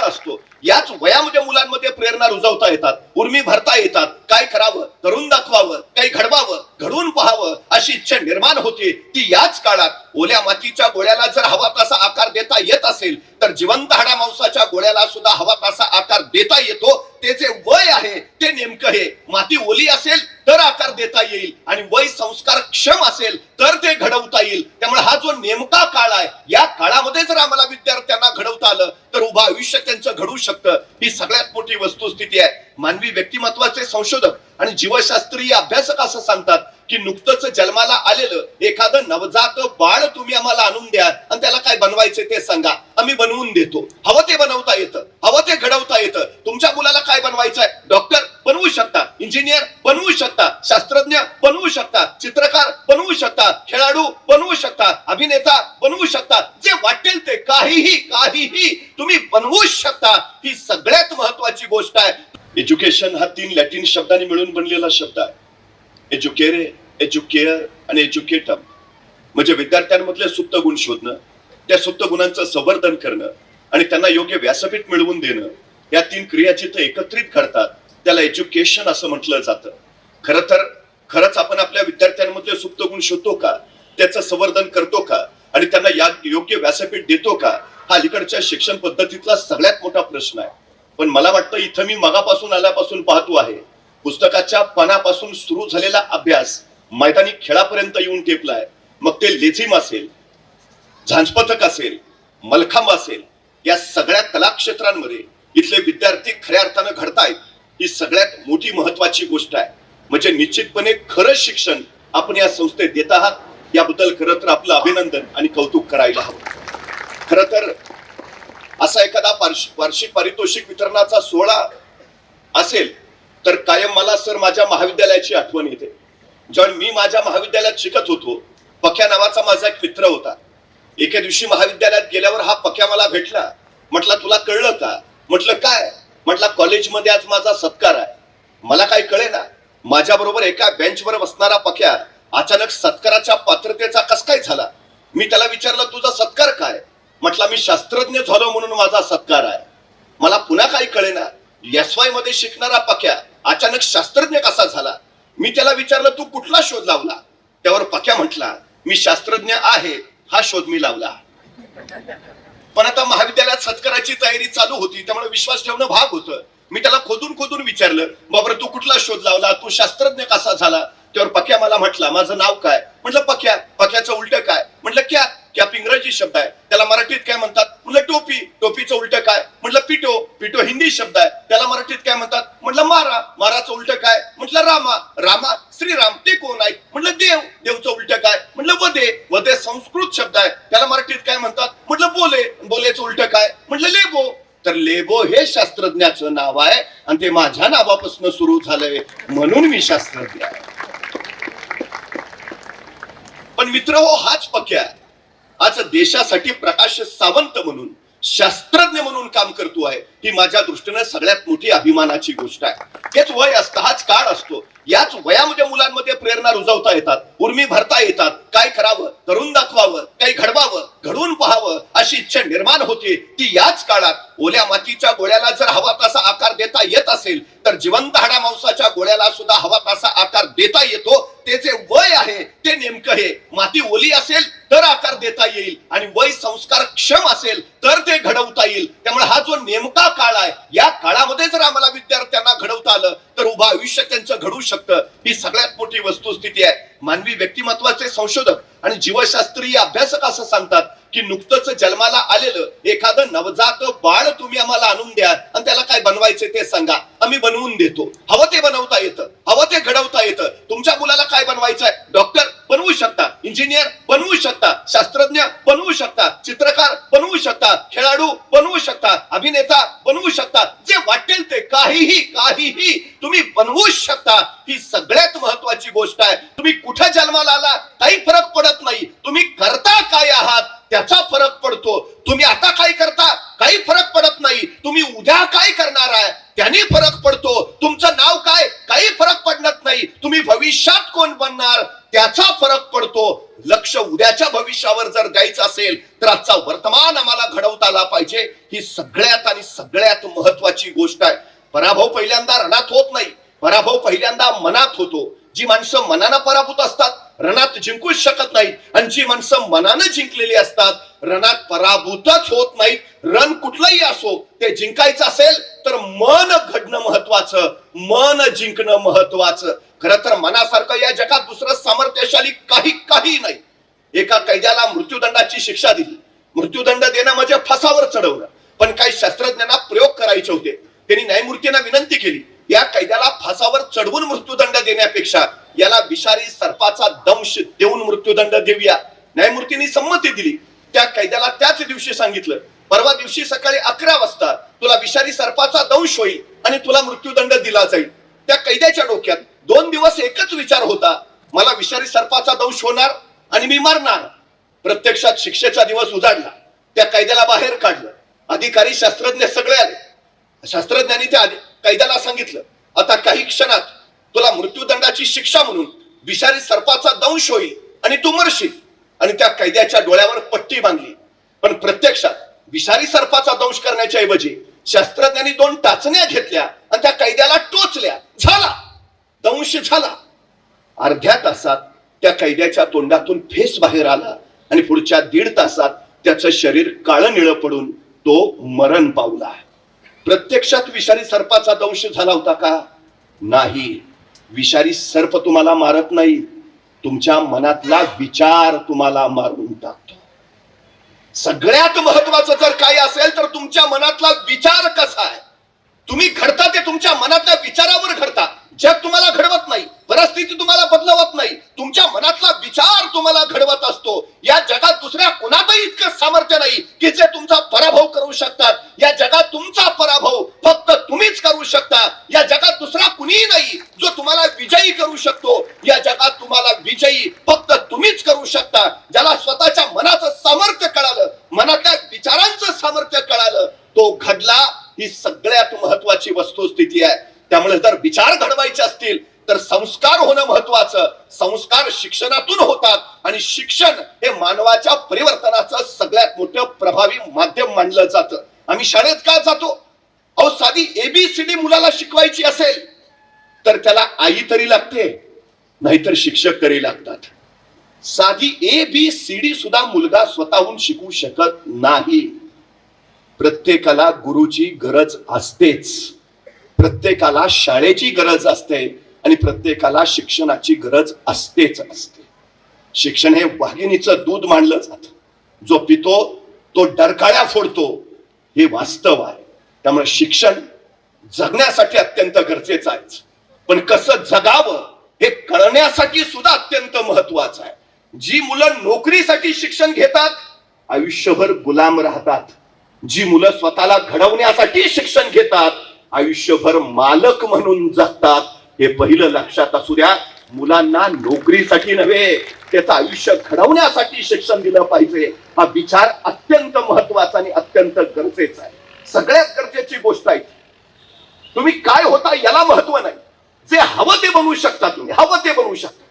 असतो. याच वयामध्ये मुलांमध्ये प्रेरणा रुजवता येतात, उर्मी भरता येतात. काय करावं, करून दाखवावं, काही घडवावं, घडवून पाहावं अशी इच्छा निर्माण होते. ती याच काळात ओल्या मातीच्या गोळ्याला जर हवा तसा आकार देता येत असेल तर जिवंत हाडा मांसाच्या गोळ्याला सुद्धा हवा तसा आकार देता येतो. ते जे वय आहे ते नेमकं हे माती ओली असेल तर आकार देता येईल आणि वय संस्कार क्षम असेल तर ते घडवता येईल. त्यामुळे हा जो नेमका काळ आहे, या काळामध्ये जर आम्हाला विद्यार्थ्यांना घडवता आलं तर उभं आयुष्य त्यांचं घडू शकतं. ही सगळ्यात मोठी वस्तुस्थिती आहे. मानवी व्यक्तिमत्वाचे संशोधक आणि जीवशास्त्रीय अभ्यासक असं सांगतात की नुकतंच जन्माला आलेलं एखादं नवजात बाळ तुम्ही आम्हाला आणून द्या आणि त्याला काय बनवायचे ते सांगा, आम्ही बनवून देतो. हवं ते बनवता येतं, हवं ते घडवता येतं. तुमच्या मुलाला काय बनवायचंय, डॉक्टर बनवू शकता, इंजिनियर बनवू शकता, शास्त्रज्ञ बनवू शकता, चित्रकार बनवू शकता, खेळाडू बनवू शकता, अभिनेता बनवू शकता. जे वाटेल ते काहीही काहीही तुम्ही बनवू शकता. ही सगळ्यात महत्वाची गोष्ट आहे. एज्युकेशन हा 3 लॅटिन शब्दांनी मिळून बनलेला शब्द आहे. एज्युकेरे, एज्युकेअर आणि एज्युकेटम म्हणजे विद्यार्थ्यांमधले सुप्त गुण शोधणं, त्या सुप्त गुणांचं संवर्धन करणं आणि त्यांना योग्य व्यासपीठ मिळवून देणं. या 3 क्रिया जिथे एकत्रित घडतात त्याला एज्युकेशन असं म्हटलं जातं. खरंच आपण आपल्या विद्यार्थ्यांमधले सुप्त गुण शोधतो का, त्याचं संवर्धन करतो का आणि त्यांना योग्य व्यासपीठ देतो का, हा अलीकडच्या शिक्षण पद्धतीतला सगळ्यात मोठा प्रश्न आहे. पण मला वाटतं इथं मी मगापासून आल्यापासून पाहतो आहे, पुस्तकाच्या पानापासून सुरू झालेला अभ्यास मैदानी खेळापर्यंत येऊन टेपलाय. मग ते लेझिम असेल, झांजपथक असेल, मलखांब असेल, या सगळ्या कला क्षेत्रांमध्ये इथले विद्यार्थी खऱ्या अर्थानं घडतायत. ही सगळ्यात मोठी महत्वाची गोष्ट आहे. म्हणजे निश्चितपणे खरं शिक्षण आपण या संस्थेत देत आहात, याबद्दल खरं तर आपलं अभिनंदन आणि कौतुक करायला हवं. खरं तर असा एखादा वार्षिक पारितोषिक वितरणाचा सोहळा असेल तर कायम मला सर माझ्या महाविद्यालयाची आठवण येते. जेव्हा मी माझ्या महाविद्यालयात शिकत होतो, पक्या नावाचा माझा एक मित्र होता. एके दिवशी महाविद्यालयात गेल्यावर हा पक्या मला भेटला. म्हटलं तुला कळलं का? म्हटलं काय? म्हटलं कॉलेजमध्ये आज माझा सत्कार आहे. मला काय कळे ना, माझ्या बरोबर एका बेंचवर बसणारा पक्या अचानक सत्काराच्या पात्रतेचा कस काय झाला. मी त्याला विचारलं तुझा सत्कार काय? म्हटलं मी शास्त्रज्ञ झालो म्हणून माझा सत्कार आहे. मला पुन्हा काही कळे ना, SY मध्ये शिकणारा पक्या अचानक शास्त्रज्ञ कसा झाला. मी त्याला विचारलं तू कुठला शोध लावला? त्यावर पक्या म्हटला मी शास्त्रज्ञ आहे हा शोध मी लावला. पण आता महाविद्यालयात सत्काराची तयारी चालू होती, त्यामुळे विश्वास ठेवणं भाग होतं. मी त्याला खोदून विचारलं बाबर तू कुठला शोध लावला, तू शास्त्रज्ञ कसा झाला? त्यावर पक्या मला म्हटला माझं नाव काय? म्हटलं पक्या. पक्याचं उलट काय? म्हटलं क्या. कॅप इंग्रजी शब्द आहे, त्याला मराठीत काय म्हणतात? म्हटलं टोपी. टोपीचं उलट काय? म्हटलं पिटो. पिटो हिंदी शब्द आहे, त्याला मराठीत काय म्हणतात? म्हटलं मारा. माराचं उलट काय? म्हटलं रामा. रामा श्रीराम ते कोण आहेत? म्हटलं देव. देवचं उलट काय? म्हटलं वदे. वदे संस्कृत शब्द आहे, त्याला मराठीत काय म्हणतात? म्हटलं बोले. बोलेचं उलट काय? म्हटलं लेबो. तर लेबो हे शास्त्रज्ञाचं नाव आहे आणि ते माझ्या नावापासून सुरू झालंय म्हणून मी शास्त्रज्ञ आहे. पण मित्र हो, हाच पक्या आज देशासाठी प्रकाश सावंत म्हणून, शास्त्रज्ञ म्हणून काम करतो आहे. ही माझ्या दृष्टीने सगळ्यात मोठी अभिमानाची गोष्ट आहे. हेच वय असतं, हाच काळ असतो. याच वयामध्ये मुलांमध्ये प्रेरणा रुजवता येतात, उर्मी भरता येतात. काय करावं, करून दाखवावं, काही घडवावं, घडवून पाहावं अशी इच्छा निर्माण होते. ती याच काळात ओल्या मातीच्या गोळ्याला जर हवा तसा आकार देता येत असेल तर जिवंत हाडा मांसाच्या गोळ्याला सुद्धा हवा तसा आकार देता येतो. ते जे वय आहे ते नेमकं हे माती ओली असेल तर आकार देता येईल आणि वय संस्कार क्षम असेल तर ते घडवता येईल. त्यामुळे हा जो नेमका काळ आहे, या काळामध्ये जर आम्हाला विद्यार्थ्यांना घडवता आलं तर उभं आयुष्य त्यांचं घडू शकतं. ही सगळ्यात मोठी वस्तुस्थिती आहे. मानवी व्यक्तिमत्वाचे संशोधक आणि जीवशास्त्रीय अभ्यासक असं सांगतात की नुकतंच जन्माला आलेलं एखादं नवजात बाळ तुम्ही आम्हाला आणून द्या आणि त्याला काय बनवायचे ते सांगा, आम्ही बनवून देतो. हवं ते बनवता येतं, हवं ते घडवता येतं. तुमच्या मुलाला काय बनवायचंय, डॉक्टर बनवू शकता, इंजिनियर बनवू शकता, शास्त्रज्ञ बनवू शकता, चित्रकार बनवू शकता, खेळाडू बनवू शकता, अभिनेता बनवू शकता. जे वाटेल ते काहीही काहीही तुम्ही बनवू शकता. ही सगळ्यात महत्वाची गोष्ट आहे. तुम्ही कुठे जन्माला आला काही फरक पडत नाही, तुम्ही करता काय आहात त्याचा फरक पडतो. तुम्ही आता काय करता काही फरक पडत नाही, तुम्ही उद्या काय करणार आहे त्याने फरक पडतो. तुमचं नाव काय काही फरक पडत नाही, तुम्ही भविष्यात कोण बनणार त्याचा फरक पडतो. लक्ष उद्याच्या भविष्यावर जर द्यायचं असेल तर आजचा वर्तमान आम्हाला घडवता आला पाहिजे. ही सगळ्यात आणि सगळ्यात महत्वाची गोष्ट आहे. पराभव पहिल्यांदा रणात होत नाही, पराभव पहिल्यांदा मनात होतो. जी माणसं मनानं पराभूत असतात रणात जिंकूच शकत नाहीत, आणि जी माणसं मनानं जिंकलेली असतात रणात पराभूतच होत नाहीत. रण कुठलंही असो, ते जिंकायचं असेल तर मन घडणं महत्वाचं, मन जिंकणं महत्वाचं. खरं तर मनासारखं या जगात दुसरं सामर्थ्यशाली काही नाही. एका कैद्याला मृत्यूदंडाची शिक्षा दिली. मृत्यूदंड देणं म्हणजे फासावर चढवणं, पण काही शास्त्रज्ञांना प्रयोग करायचे होते. त्यांनी न्यायमूर्तींना विनंती केली, या कैद्याला फासावर चढवून मृत्यूदंड देण्यापेक्षा याला विषारी सर्पाचा दंश देऊन मृत्यूदंड देऊया. न्यायमूर्तींनी संमती दिली. त्या कैद्याला त्याच दिवशी सांगितलं, परवा दिवशी सकाळी 11 वाजता तुला विषारी सर्पाचा दंश होईल आणि तुला मृत्यूदंड दिला जाईल. त्या कैद्याच्या डोक्यात 2 दिवस एकच विचार होता, मला विषारी सर्पाचा दंश होणार आणि मी मरणार. प्रत्यक्षात शिक्षेचा दिवस उजाडला. त्या कैद्याला बाहेर काढलं. अधिकारी शास्त्रज्ञ सगळे आले. शास्त्रज्ञांनी त्या कैद्याला सांगितलं, आता काही क्षणात तुला मृत्यूदंडाची शिक्षा म्हणून विषारी सर्पाचा दंश होईल आणि तू मरशील. आणि त्या कैद्याच्या डोळ्यावर पट्टी बांधली. पण प्रत्यक्षात विषारी सर्पाचा दंश करण्याच्या ऐवजी शास्त्रज्ञांनी 2 टाचण्या घेतल्या आणि त्या कैद्याला टोचल्या. झाला दंश झाला. अर्ध्या तासात त्या कैद्याच्या तोंडातून फेस बाहेर आला आणि पुढच्या 1.5 तासात त्याचं शरीर काळं निळं पडून तो मरण पावला. प्रत्यक्षात विषारी सर्पाचा दंश झाला होता का? नाही. विषारी सर्प तुम्हाला मारत नाही, तुमच्या मनातला विचार तुम्हाला मारून टाकतो. सगळ्यात महत्वाचं जर काय असेल तर तुमच्या मनातला विचार कसा आहे. तुम्ही घडता ते तुमच्या मनातल्या विचारावर घडता. जग तुम्हाला घडवत नाही, परिस्थिती तुम्हाला बदलवत नाही, तुमच्या मनातला विचार तुम्हाला घडवत असतो. या जगात दुसऱ्या कुणातही इतकं सामर्थ्य नाही की जे तुमचा पराभव करू शकतात. या जगात तुमचा पराभव फक्त तुम्हीच करू शकता. या जगात दुसरा कुणीही नाही जो तुम्हाला विजयी करू शकतो. या जगात तुम्हाला विजयी फक्त तुम्हीच करू शकता. ज्याला स्वतःच्या मनाचं सामर्थ्य कळालं, मनातल्या विचारांचं सामर्थ्य कळालं, तो घडला. ही सगळ्यात महत्वाची वस्तुस्थिती आहे. त्यामुळे जर विचार घडवायचे असतील तर संस्कार होणं महत्वाचं. संस्कार शिक्षणातून होतात आणि शिक्षण हे मानवाच्या परिवर्तनाचं सगळ्यात मोठं प्रभावी माध्यम मानलं जातं. आम्ही शाळेत का जातो? अहो, साधी ABCD मुलाला शिकवायची असेल तर त्याला आई तरी लागते, नाहीतर शिक्षक तरी लागतात. साधी ABCD सुद्धा मुलगा स्वतःहून शिकू शकत नाही. प्रत्येकाला गुरुची गरज असतेच, प्रत्येकाला शाळेची गरज असते आणि प्रत्येकाला शिक्षणाची गरज असतेच असते. शिक्षण हे वाघिणीचं दूध मानलं जातं. जो पितो तो डरकाळ्या फोडतो, हे वास्तव आहे. त्यामुळे शिक्षण जगण्यासाठी अत्यंत गरजेचं आहे, पण कसं जगावं हे कळण्यासाठी सुद्धा अत्यंत महत्वाचं आहे. जी मुलं नोकरीसाठी शिक्षण घेतात आयुष्यभर गुलाम राहतात. जी मुलं स्वतःला घडवण्यासाठी शिक्षण घेतात आयुष्यभर मालक म्हणून जगतात. हे पहिलं लक्षात असू द्या. मुलांना नोकरीसाठी नव्हे, त्याचं आयुष्य घडवण्यासाठी शिक्षण दिलं पाहिजे. हा विचार अत्यंत महत्वाचा आणि अत्यंत गरजेचा आहे. सगळ्यात गरजेची गोष्ट आहे, तुम्ही काय होता याला महत्व नाही. जे हवं ते बनवू शकता, तुम्ही हवं ते बनवू शकता.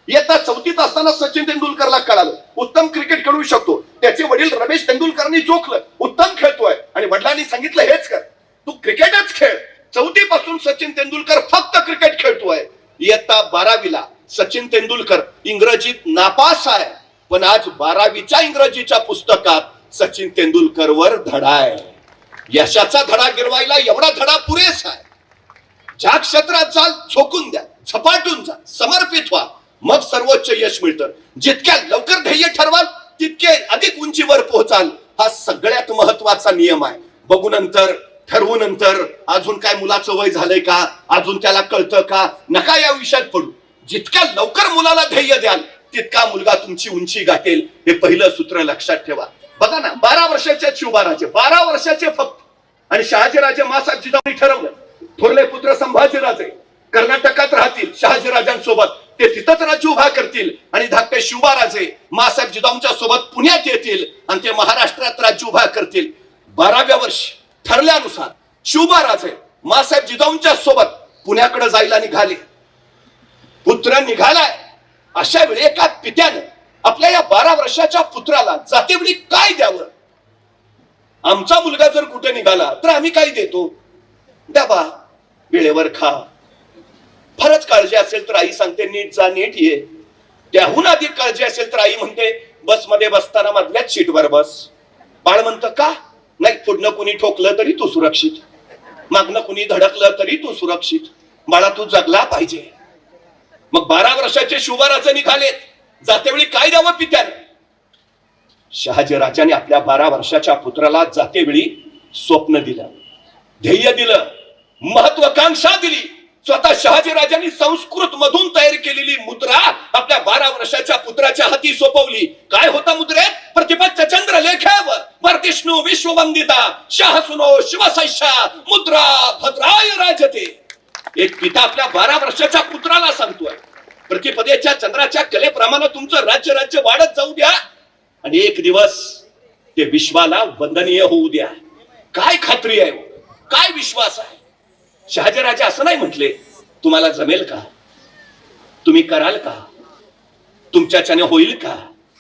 इयत्ता 4थीत असताना सचिन तेंडुलकरला कळालं उत्तम क्रिकेट खेळू शकतो. त्याचे वडील रमेश तेंडुलकरांनी जोखलं, उत्तम खेळतोय, आणि वडिलांनी सांगितलं हेच कर, तू क्रिकेटच खेळ. 4थी पासून सचिन तेंडुलकर फक्त क्रिकेट खेळतोय. इयत्ता 12वीला सचिन तेंडुलकर इंग्रजीत नापास आहे, पण आज 12वीच्या इंग्रजीच्या पुस्तकात सचिन तेंडुलकर वर धडा आहे. यशाचा धडा गिरवायला एवढा धडा पुरेसा आहे. ज्या क्षेत्रात जाल झोकून द्या, झपाटून जा, समर्पित व्हा, मग सर्वोच्च यश मिळतं. जितक्या लवकर ध्येय ठरवाल तितके अधिक उंचीवर पोहोचाल. हा सगळ्यात महत्वाचा नियम आहे. बघू नंतर, ठरवू नंतर, अजून काय मुलाचं वय झालंय का, अजून त्याला कळतं का, नका या विषयात पडू. जितक्या लवकर मुलाला ध्येय द्याल तितका मुलगा तुमची उंची गाठेल. हे पहिलं सूत्र लक्षात ठेवा. बघा ना, 12 वर्षाचे शिवबाराजे, 12 वर्षाचे फक्त, आणि शहाजीराजे मासाहेब जिजाऊंनी ठरवलं थोरले पुत्र संभाजीराजे कर्नाटकात राहतील शहाजीराजांसोबत, ते तिथंच राज्य उभा करतील, आणि धाकटे शिवबाराजे मासाहेब जिजाऊंच्या सोबत पुण्यात येतील आणि ते महाराष्ट्रात राज्य उभा करतील. 12व्या वर्षी ठरल्यानुसार शिवबाराजे मासाहेब जिजाऊंच्या सोबत पुण्याकडे जायला निघाले. पुत्र निघालाय. अशा वेळी एका पित्यानं आपल्या या 12 वर्षाच्या पुत्राला जातेवेळी काय द्यावं? आमचा मुलगा जर कुठे निघाला तर आम्ही काय देतो? डबा, वेळेवर खा, फारच काळजी असेल तर आई सांगते नीट जा नीट ये. त्याहून अधिक काळजी असेल तर आई म्हणते बसमध्ये बसताना मधल्याच सीटवर बस. बाळ म्हणतं का? नाही, पुढनं कुणी ठोकलं तरी तू सुरक्षित, मागनं कुणी धडकलं तरी तू सुरक्षित. बाळा तू जगला पाहिजे. मग 12 वर्षाचे शुभाराजे निघालेत, जातेवेळी काय द्यावं पित्यानं? शहाजीराजाने आपल्या 12 वर्षाच्या पुत्राला जातेवेळी स्वप्न दिलं, ध्येय दिलं, महत्वाकांक्षा दिली. स्वतः शहाजीराजांनी संस्कृत मधून तयार केलेली मुद्रा आपल्या 12 वर्षाच्या पुत्राच्या हाती सोपवली. काय होता मुद्रेत? प्रतिपत्य चंद्र लेखावर वर्तिष्णू विश्ववंदिता शाह सुनो शिवसैषा मुद्रा भद्राय राजते. एक पिता आपल्या 12 वर्षाच्या पुत्राला सांगतोय प्रतिपदेच्या चंद्राच्या कलेप्रमाणे तुमचं राज्य वाढत जाऊ द्या आणि एक दिवस ते विश्वाला वंदनीय होऊ द्या. काय खात्री आहे, काय विश्वास आहे? शहाजीराजे असं नाही म्हटले तुम्हाला जमेल का, तुम्ही कराल का, तुमच्याच्याने होईल का?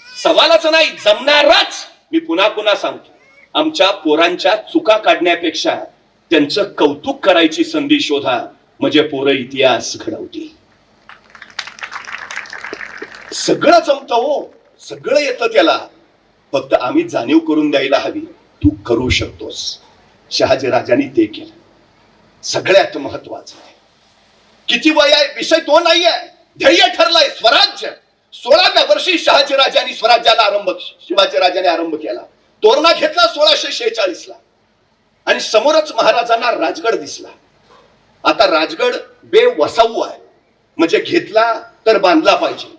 सवालच नाही, जमणारच. मी पुन्हा पुन्हा सांगतो, आमच्या पोरांच्या चुका काढण्यापेक्षा त्यांचं कौतुक करायची संधी शोधा, म्हणजे पोरं इतिहास घडवतील. सगळं जमतं हो, सगळं येतं त्याला, फक्त आम्ही जाणीव करून द्यायला हवी तू करू शकतोस. शहाजीराजांनी ते केलं. सगळ्यात महत्वाचं आहे किती वय आहे विषय तो नाही आहे, ध्येय ठरलाय स्वराज्य. 16व्या वर्षी शहाजीराजांनी स्वराज्याला शिवाजीराजाने आरंभ केला. तोरणा घेतला 1646 ला आणि समोरच महाराजांना राजगड दिसला. आता राजगड बेवसाऊ आहे, म्हणजे घेतला तर बांधला पाहिजे,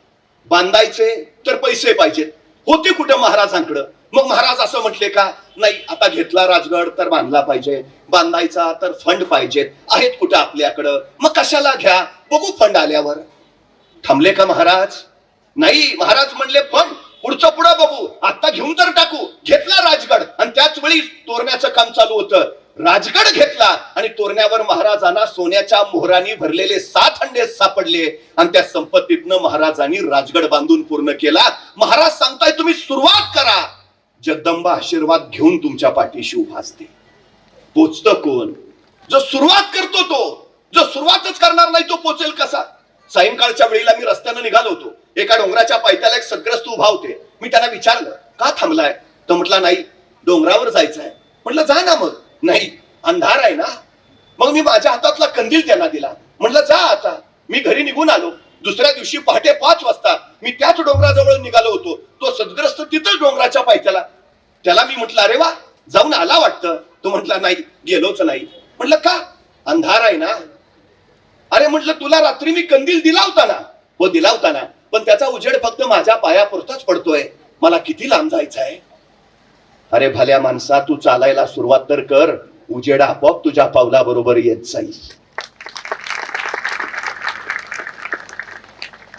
बांधायचे तर पैसे पाहिजेत. होते कुठे महाराजांकडं? मग महाराज असं म्हटले का नाही, आता घेतला राजगड तर बांधला पाहिजे, बांधायचा तर फंड पाहिजेत, आहेत कुठे आपल्याकडं, मग कशाला घ्या, बघू फंड आल्यावर. थांबले का महाराज? नाही, महाराज म्हणले फंड पुढचं पुढं बघू, आता घेऊन तर टाकू. घेतला राजगड आणि त्याच वेळी तोरण्याचं काम चालू होतं. राजगड घेतला आणि तोरण्यावर महाराजांना सोन्याच्या मोहरांनी भरलेले 7 हंडे सापडले आणि त्या संपत्तीतनं महाराजांनी राजगड बांधून पूर्ण केला. महाराज सांगताय तुम्ही सुरुवात करा, जगदंबा आशीर्वाद घेऊन तुमच्या पाठीशी उभा असते. पोचतं कोण? जो सुरुवात करतो तो. जो सुरुवातच करणार नाही तो पोचेल कसा? सायंकाळच्या वेळेला मी रस्त्यानं निघालो होतो. एका डोंगराच्या पायथ्याला एक सद्ग्रस्त उभा होते. मी त्यांना विचारलं का थांबलाय? तो म्हटला नाही, डोंगरावर जायचं आहे. म्हटलं जा ना. मग नाही, अंधार आहे ना. मग मी माझ्या हातातला कंदील त्यांना दिला. म्हटलं जा आता. मी घरी निघून आलो. दुसऱ्या दिवशी पहाटे 5 वाजता मी त्याच डोंगराजवळ निघालो होतो. तो सद्ग्रस्त तिथंच डोंगराच्या पायथ्याला. त्याला मी म्हटलं अरे वा, जाऊन आला वाटतं. तो म्हटला नाही, गेलोच नाही. म्हटलं का? अंधार आहे ना. अरे म्हटलं तुला रात्री मी कंदील दिला होता ना. हो दिला होता ना, पण त्याचा उजेड फक्त माझ्या पायापुरताच पडतोय, मला किती लांब जायचं आहे. अरे भल्या माणसा, तू चालायला सुरुवात तर कर, उजेड आपोआप तुझ्या पावला बरोबर येत जाईल.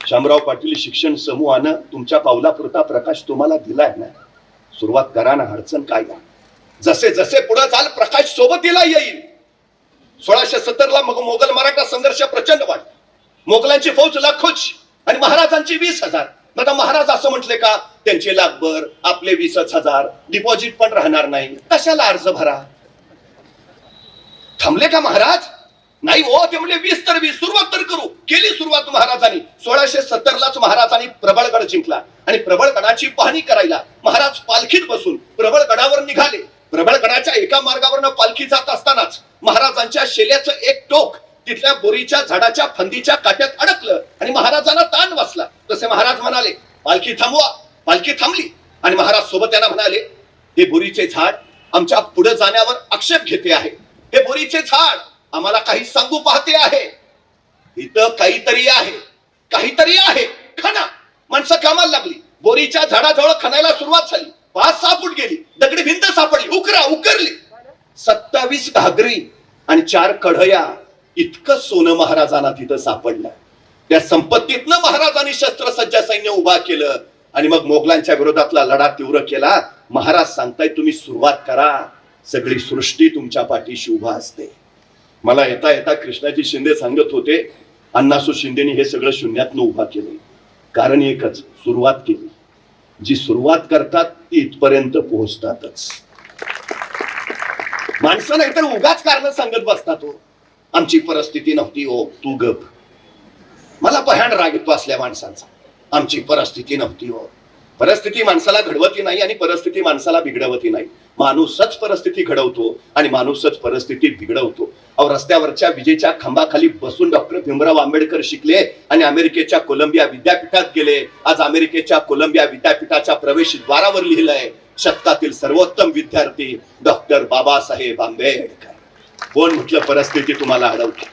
शामराव पाटील शिक्षण समूहानं तुमच्या पावलापुरता प्रकाश तुम्हाला दिलाय ना. सुरुवात करा ना, अडचण काय ना. जसे जसे पुढे जाल प्रकाश सोबतीला येईल. 1670 ला मग मोगल मराठा संघर्ष प्रचंड वाढला. मोगलांची फौज लाखोची आणि महाराजांची 20,000. आता महाराज असं म्हटले का त्यांचे लाखभर, आपले 20,000, डिपॉझिट पण राहणार नाही, कशाला अर्ज भरा? थांबले का महाराज? नाही हो, ते म्हणजे 20 तर 20, सुरुवात तर करू. केली सुरुवात महाराजांनी. 1670 लाच महाराजांनी प्रबळगड जिंकला आणि प्रबळगडाची पाहणी करायला महाराज पालखीत बसून प्रबळगडावर निघाले. प्रबळगडाच्या एका मार्गावरनं पालखी जात असतानाच महाराजांच्या शेल्याचं एक टोक तिथल्या बोरीच्या झाडाच्या फांदीच्या काट्यात अडकलं आणि महाराजांना ताण बसला. तसे महाराज म्हणाले पालखी थांबवा. पालखी थांबली आणि महाराज सोबत त्यांना म्हणाले हे बोरीचे झाड आमच्या पुढे जाण्यावर आक्षेप घेते आहे. हे बोरीचे झाड आम्हाला काही सांगू पाहते आहे. इथं काहीतरी आहे, काहीतरी आहे, खणा. माणसं कामाला लागली. बोरीच्या झाडाजवळ खणायला सुरुवात झाली. 5-6 फूट गेली. दगडी भिंत सापडली. उकरली. 27 घागरी आणि 4 कढया इतकं सोनं महाराजांना तिथं सापडलं. त्या संपत्तीतनं महाराजांनी शस्त्रसज्ज सैन्य उभा केलं आणि मग मोगलांच्या विरोधातला लढा तीव्र केला. महाराज सांगताय तुम्ही सुरुवात करा, सगळी सृष्टी तुमच्या पाठीशी उभा असते. मला येता येता कृष्णाजी शिंदे सांगत होते अण्णासू शिंदेनी हे सगळं शून्यातनं उभा केले. कारण एकच, सुरुवात केली. जी सुरुवात करतात ती इथपर्यंत पोहोचतातच. माणसं नाहीतर उगाच कारण सांगत बसतात. हो आमची परिस्थिती नव्हती, हो तू गप. मला भयान राग येतो असल्या माणसांचा. आमची परिस्थिती नव्हती. हो परिस्थिती माणसाला घडवती नाही आणि परिस्थिती माणसाला बिघडवती नाही. माणूसच परिस्थिती घडवतो आणि माणूसच परिस्थिती बिघडवतो. अहो रस्त्यावरच्या विजेच्या खांबाखाली बसून डॉक्टर भीमराव आंबेडकर शिकले आणि अमेरिकेच्या कोलंबिया विद्यापीठात गेले. आज अमेरिकेच्या कोलंबिया विद्यापीठाच्या प्रवेशद्वारावर लिहिलंय शतकातील सर्वोत्तम विद्यार्थी डॉक्टर बाबासाहेब आंबेडकर. कोण म्हटलं परिस्थिती तुम्हाला अडवते?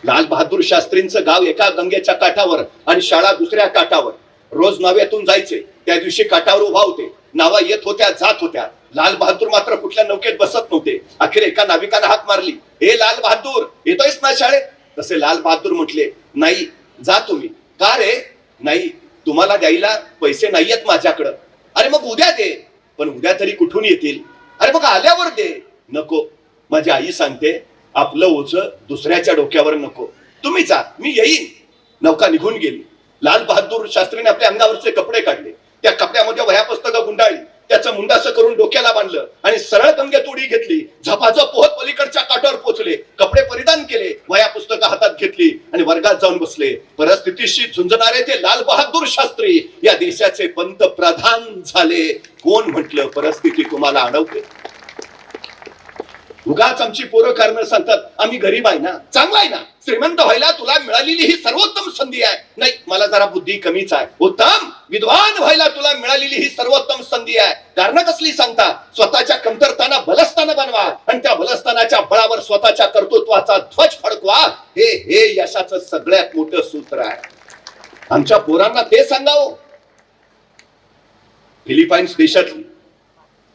लाल बहादूर शास्त्रींचं गाव एका गंगेच्या काठावर आणि शाळा दुसऱ्या काठावर. रोज नाव्यातून जायचे, त्या दिवशी काठावर उभा होते. नावा येत होत्या जात होत्या. लाल बहादूर मात्र कुठल्या नौकेत बसत नव्हते. अखेर एका नाविकानं हाक मारली, हे लाल बहादूर येतोयस ना शाळेत? तसे लाल बहादूर म्हटले, नाही जा तुम्ही. का रे? नाही तुम्हाला द्यायला पैसे नाहीयेत माझ्याकडं. अरे मग उद्या दे. पण उद्या तरी कुठून येतील? अरे मग आल्यावर दे. नको, माझी आई सांगते आपलं ओझं दुसऱ्याच्या डोक्यावर नको, तुम्ही जा मी येईन. नौका निघून गेली. लाल बहादूर शास्त्रीने आपल्या अंगावरचे कपडे काढले, त्या कपड्यामध्ये वह्या पुस्तकं गुंडाळली, त्याचं मुंडासं करून डोक्याला बांधलं आणि सरळ गंगेत उडी घेतली. झपाझप पोहत पलीकडच्या काठावर पोहोचले. कपडे परिधान केले, वह्या पुस्तकं हातात घेतली आणि वर्गात जाऊन बसले. परिस्थितीशी झुंजणारे ते लाल बहादूर शास्त्री या देशाचे पंतप्रधान झाले. कोण म्हटलं परिस्थिती तुम्हाला अडवते? उगाच आमची पोरं कारण सांगतात आम्ही गरीब आहे ना. चांगला आहे ना, श्रीमंत व्हायला तुला मिळालेली ही सर्वोत्तम संधी आहे. नाही मला जरा बुद्धी कमीच आहे. उत्तम विद्वान व्हायला तुला मिळालेली ही सर्वोत्तम संधी आहे. कारण कसली सांगता? स्वतःच्या कमतरताना बलस्थान बनवा आणि त्या बलस्थानाच्या बळावर स्वतःच्या कर्तृत्वाचा ध्वज फडकवा. हे यशाचं सगळ्यात मोठं सूत्र आहे. आमच्या पोरांना ते सांगावं. फिलिपाईन्स देशातली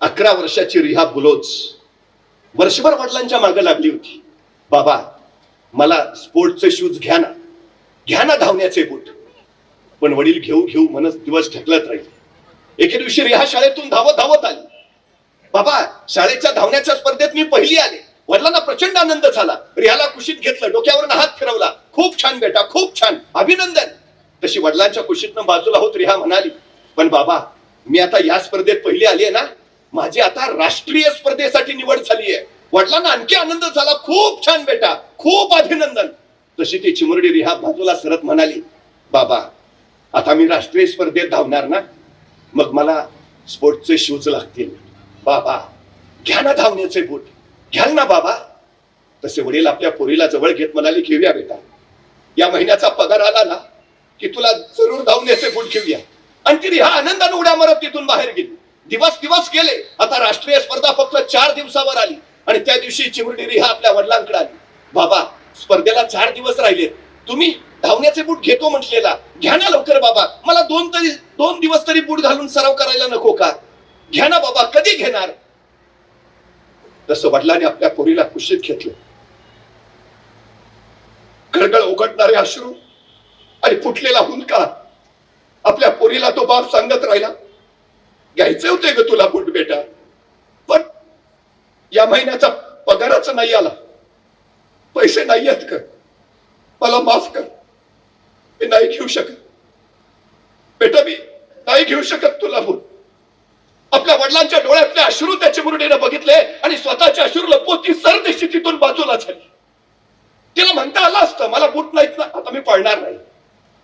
11 वर्षाची रिहा बुलोच वर्षभर वडिलांच्या मागे लागली होती. बाबा मला स्पोर्टचे शूज घ्या ना धावण्याचे बूट. पण वडील घेऊ घेऊ मनच दिवस ढकलत राहिले. एके दिवशी रिहा शाळेतून धावत आली. बाबा शाळेच्या धावण्याच्या स्पर्धेत मी पहिली आले. वडिलांना प्रचंड आनंद झाला. रिहाला कुशीत घेतलं, डोक्यावरून हात फिरवला. खूप छान बेटा, खूप छान, अभिनंदन. तशी वडिलांच्या कुशीतनं बाजूला होत रिहा म्हणाली, पण बाबा मी आता या स्पर्धेत पहिली आली आहे ना, माझी आता राष्ट्रीय स्पर्धेसाठी निवड झाली आहे. वडिलांना आणखी आनंद झाला. खूप छान बेटा, खूप अभिनंदन. तशी ती चिमुरडी रिहा बाजूला सरत म्हणाली, बाबा आता मी राष्ट्रीय स्पर्धेत धावणार ना, मग मला स्पोर्टचे शूज लागतील. बाबा घ्या ना धावण्याचे बूट, घ्याल ना बाबा. तसे वडील आपल्या पोरीला जवळ घेत म्हणाले, घेऊया बेटा, या महिन्याचा पगार आला ना की तुला जरूर धावण्याचे बूट घेऊया. आणि ती रिहा आनंदाने उड्या मारत तिथून बाहेर गेली. दिवस गेले. आता राष्ट्रीय स्पर्धा फक्त 4 दिवसावर आली आणि त्या दिवशी चिमुरडी रिहा आपल्या वडिलांकडे आली. बाबा स्पर्धेला 4 दिवस राहिले, तुम्ही धावण्याचे बूट घेतो म्हटलेला, घ्या ना लवकर बाबा. मला 2 दिवस तरी बूट घालून सराव करायला नको का? घ्या ना बाबा, कधी घेणार? तसं वडिलांनी आपल्या पोरीला कुशीत घेतलं. गळगळ ओघटणारे अश्रू आणि फुटलेला हुंदका. आपल्या पोरीला तो बाप सांगत राहिला, घ्यायचे होते ग तुला बूट बेटा, पण या महिन्याचा पगारच नाही आला, पैसे नाही आहेत का, मला माफ कर, मी नाही घेऊ शकत बेटा, मी नाही घेऊ शकत तुला बूट. आपल्या वडिलांच्या डोळ्यातले अश्रू त्या चिमुरडीने बघितले आणि स्वतःचे अश्रू लपवत ती सरदेशी तिथून बाजूला झाली. तिला म्हणता आलं असतं, मला बूट नाहीत ना आता मी पळणार नाही,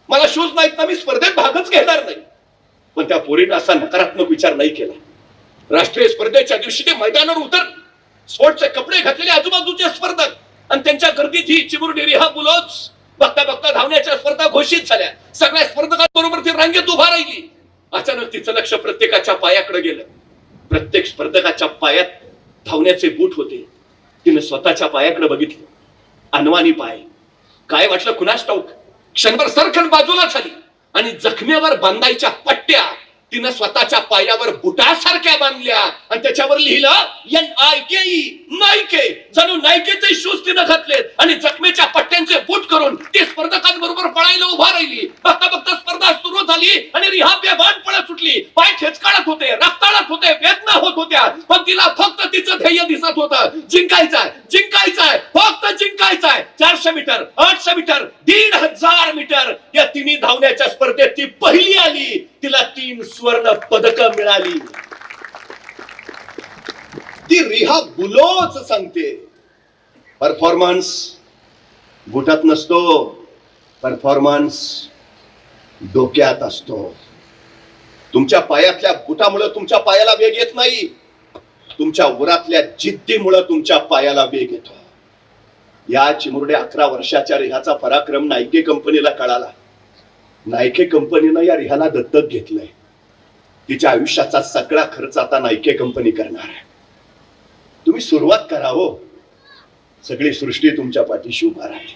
मला शूज नाहीत ना मी स्पर्धेत भागच घेणार नाही. पण त्या पोरीने असा नकारात्मक विचार नाही केला. राष्ट्रीय स्पर्धेच्या दिवशी ते मैदानावर उतर, स्पोर्टचे कपडे घातलेले आजूबाजूचे स्पर्धक आणि त्यांच्या गर्दीत ही चिमुरडी रिहा बुलोच. बघता बघता धावण्याच्या स्पर्धा घोषित झाल्या. सगळ्या स्पर्धकांबरोबर ती रांगेत उभा राहिली. अचानक तिचं लक्ष प्रत्येकाच्या पायाकडे गेलं. प्रत्येक स्पर्धकाच्या पायात धावण्याचे बूट होते. तिने स्वतःच्या पायाकडे बघितलं, अनवाणी पाय. काय वाटलं कुणास ठाऊक. क्षणभर सरखन बाजूला झाली आणि जखमेवर बांधायच्या पट्ट्या तिनं स्वतःच्या पायावर बुटासारख्या बांधल्या आणि त्याच्यावर लिहिलं NIKE, नाईके, जणू नायकीचे शूज तिनं घातलेत आणि जखमेच्या पट्ट्यांचे बूट करून ती स्पर्धकांबरोबर पळायला उभा राहिली. बघता बघता स्पर्धा सुरू झाली आणि रिहा बेभान पळत सुटली. पाय खेचकाळत होते, रक्ताळत होते, वेदना होत होत्या, पण तिला फक्त तिचं ध्येय दिसत होतं, जिंकायचंय, जिंकायचंय, फक्त जिंकायचंय. 400 मीटर, 800 मीटर, 1500 मीटर या तिन्ही धावण्याच्या स्पर्धेत ती पहिली आली. तिला 3 स्वर्ण पदक मिळाली. ती रिहा बुलोच सांगते, परफॉर्मन्स बुटात नसतो, परफॉर्मन्स डोक्यात असतो. तुमच्या पायातल्या बुटामुळे तुमच्या पायाला वेग येत नाही, तुमच्या उरातल्या जिद्दीमुळे तुमच्या पायाला वेग येतो. या चिमुरड्या 11 वर्षाच्या रिहाचा पराक्रम नायके कंपनीला कळाला. नायके कंपनीनं या रिहाला दत्तक घेतलंय. तिच्या आयुष्याचा सगळा खर्च आता नायके कंपनी करणार आहे. तुम्ही सुरुवात करा हो, सगळी सृष्टी तुमच्या पाठीशी उभा राहील.